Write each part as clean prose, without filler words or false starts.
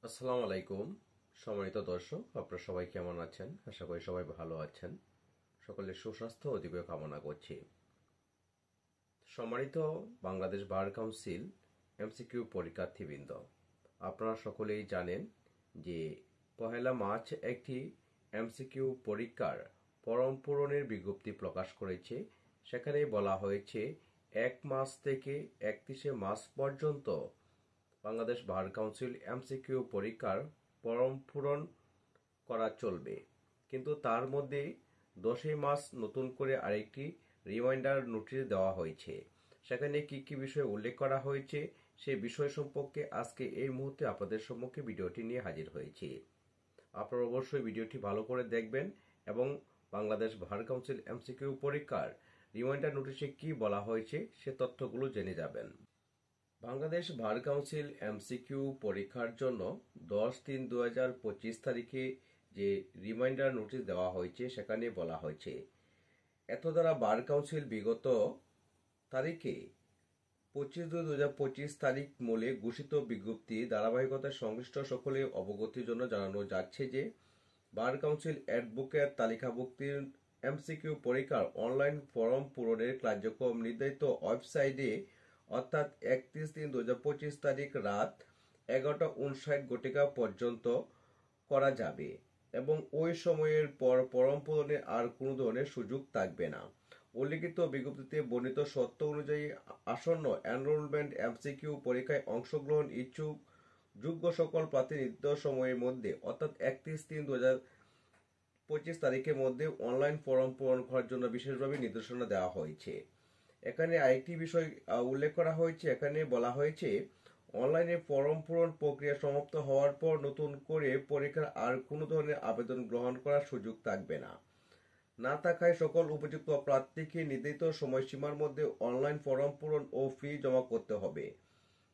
আসসালামু আলাইকুম সম্মানিত দর্শক, আপনারা সবাই কেমন আছেন? আশা করি সবাই ভালো আছেন। সকলের সুস্বাস্থ্য ও দীর্ঘ কামনা করছি। সম্মানিত বাংলাদেশ বার কাউন্সিল এমসিকিউ পরীক্ষার্থীবৃন্দ, আপনারা সকলেই জানেন যে পহেলা মার্চ একটি এমসিকিউ পরীক্ষার ফরম পূরণের বিজ্ঞপ্তি প্রকাশ করেছে। সেখানে বলা হয়েছে 1 মার্চ থেকে 31শে মার্চ পর্যন্ত বাংলাদেশ বার কাউন্সিল এমসিকিউ পরীক্ষার ফরম পূরণ করা চলবে, কিন্তু তার মধ্যে 10ই মার্চ নতুন করে আরেকটি রিমাইন্ডার নোটিশ দেওয়া হয়েছে। সেখানে কি কি বিষয় উল্লেখ করা হয়েছে সেই বিষয় সম্পর্কে আজকে এই মুহূর্তে আপনাদের সম্মুখে ভিডিওটি নিয়ে হাজির হয়েছি। আপনারা অবশ্যই ভিডিওটি ভালো করে দেখবেন এবং বাংলাদেশ বার কাউন্সিল এমসিকিউ পরীক্ষার রিমাইন্ডার নোটিশে কি বলা হয়েছে সে তথ্যগুলো জেনে যাবেন। বাংলাদেশ বার কাউন্সিল এমসিকিউ পরীক্ষার জন্য 10/3/2025 তারিখে যে রিমাইন্ডার নোটিশ দেওয়া হয়েছে সেখানে বলা হয়েছে, এত দ্বারা বার কাউন্সিল বিগত তারিখে 25/2/2025 তারিখ মূলে ঘোষিত বিজ্ঞপ্তি ধারাবাহিকতার সংশ্লিষ্ট সকলে অবগতির জন্য জানানো যাচ্ছে যে বার কাউন্সিল অ্যাডভোকেট তালিকাভুক্তির এমসিকিউ পরীক্ষার অনলাইন ফরম পূরণের কার্যক্রম নির্ধারিত ওয়েবসাইটে অর্থাৎ 31/3/2025 তারিখ রাত 11:59 পর্যন্ত করা যাবে এবং ওই সময়ের পর ফরম পূরণের আর কোনো ধরনের সুযোগ থাকবে না। উল্লিখিত বিজ্ঞপ্তিতে বর্ণিত শর্ত অনুযায়ী আসন্ন এনরোলমেন্ট এমসিকিউ পরীক্ষায় অংশগ্রহণ ইচ্ছুক যোগ্য সকল প্রার্থী নির্দিষ্ট সময়ের মধ্যে অর্থাৎ 31/3/2025 তারিখের মধ্যে অনলাইন ফরম পূরণ করার জন্য বিশেষভাবে নির্দেশনা দেওয়া হয়েছে। এখানে আরেকটি বিষয় উল্লেখ করা হয়েছে, এখানে বলা হয়েছে অনলাইনে ফরম পূরণ প্রক্রিয়া সমাপ্ত হওয়ার পর নতুন করে পরীক্ষার আর কোনো ধরনের আবেদন গ্রহণ করার সুযোগ থাকবে না। না থাকায় সকল উপযুক্ত প্রার্থীকে নির্ধারিত সময়সীমার মধ্যে অনলাইন ফরম পূরণ ও ফি জমা করতে হবে।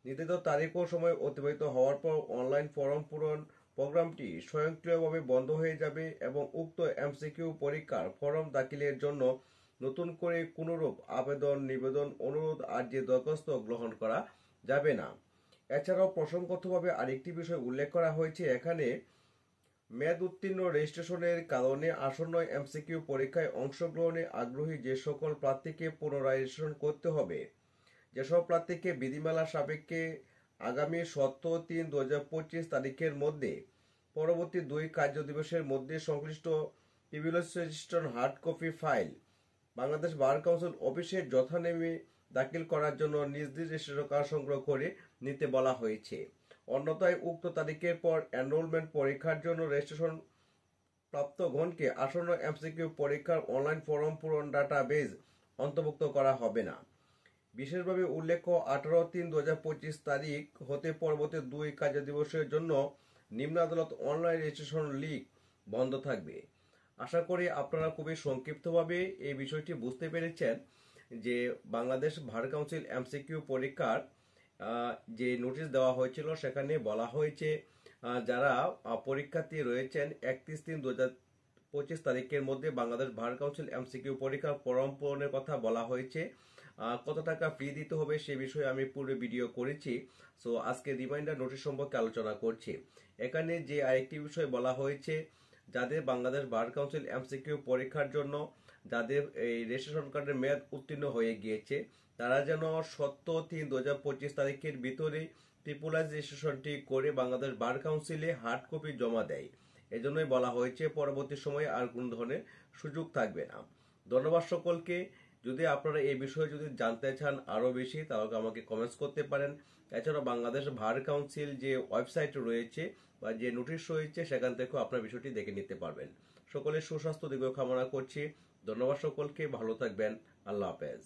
নির্ধারিত তারিখ ও সময় অতিবাহিত হওয়ার পর অনলাইন ফরম পূরণ প্রোগ্রামটি স্বয়ংক্রিয়ভাবে বন্ধ হয়ে যাবে এবং উক্ত এমসিকিউ পরীক্ষার ফরম দাখিলের জন্য নতুন করে কোনরূপ আবেদন, নিবেদন, অনুরোধ, আর্জি, দরখাস্ত গ্রহণ করা যাবে না। এছাড়াও প্রসঙ্গতভাবে আরেকটি বিষয় উল্লেখ করা হয়েছে, এখানে মেয়াদ উত্তীর্ণ রেজিস্ট্রেশনের কারণে আসন্ন এমসিকিউ পরীক্ষায় অংশগ্রহণে আগ্রহী যে সকল প্রার্থীকে পুনরায় রেজিস্ট্রেশন করতে হবে। যেসব প্রার্থীকে বিধিমালা সাপেক্ষে আগামী 17/3/2025 তারিখের মধ্যে পরবর্তী 2 কার্য দিবসের মধ্যে সংশ্লিষ্ট privilege registration hard copy file Bangladesh bar council অফিসে যথানেমে দাখিল করার জন্য নিজ নিজ রেজিস্ট্রেশন কার্ড সংগ্রহ করে নিতে বলা হয়েছে। অন্যথায় উক্ত তারিখের পর এনরোলমেন্ট পরীক্ষার জন্য রেজিস্ট্রেশন প্রাপ্তগণকে আসন্ন এমসিকিউ পরীক্ষার অনলাইন ফরম পূরণ ডাটাবেজ অন্তর্ভুক্ত করা হবে না। বিশেষভাবে উল্লেখ্য, 18/3/2025 তারিখ হতে পরবর্তী 2 কার্য দিবসের জন্য নিম্ন আদালত অনলাইন রেজিস্ট্রেশন লিঙ্ক বন্ধ থাকবে। আশা করি আপনারা খুবই সংক্ষিপ্তভাবে এই বিষয়টি বুঝতে পেরেছেন যে বাংলাদেশ বার কাউন্সিল এমসিকিউ পরীক্ষার যে নোটিশ দেওয়া হয়েছিল সেখানে বলা হয়েছে যারা পরীক্ষার্থী রয়েছেন 31/3/2025 তারিখের মধ্যে বাংলাদেশ বার কাউন্সিল এমসিকিউ পরীক্ষার ফরম পূরণের কথা বলা হয়েছে। কত টাকা ফি দিতে হবে সে বিষয়ে আমি পুরো ভিডিও করেছি। সো আজকে রিমাইন্ডার নোটিশ সম্পর্কে আলোচনা করছি। এখানে যে আরেকটি বিষয় বলা হয়েছে, যাদের বাংলাদেশ বার কাউন্সিল এমসিকিউ পরীক্ষার জন্য যাদের এই রেজিস্ট্রেশন কার্ডের মেয়াদ উত্তীর্ণ হয়ে গিয়েছে তারা যেন 17/3/2025 তারিখের ভিতরে পিপুলাইজ রেজিস্ট্রেশনটি করে বাংলাদেশ বার কাউন্সিলে হার্ড কপি জমা দেয়। এজন্যই বলা হয়েছে পরবর্তী সময়ে আর কোন ধরনের সুযোগ থাকবে না। ধন্যবাদ সকলকে। যদি আপনারা এই বিষয়ে যদি জানতে চান আরো বেশি তাহলে আমাকে কমেন্টস করতে পারেন। এছাড়া বাংলাদেশ বার কাউন্সিল যে ওয়েবসাইট রয়েছে বা যে নোটিশ রয়েছে সেখান থেকেও আপনার বিষয়টি দেখে নিতে পারবেন। সকলের সুস্বাস্থ্য দীর্ঘ কামনা করছি। ধন্যবাদ সকলকে, ভালো থাকবেন। আল্লাহ হাফেজ।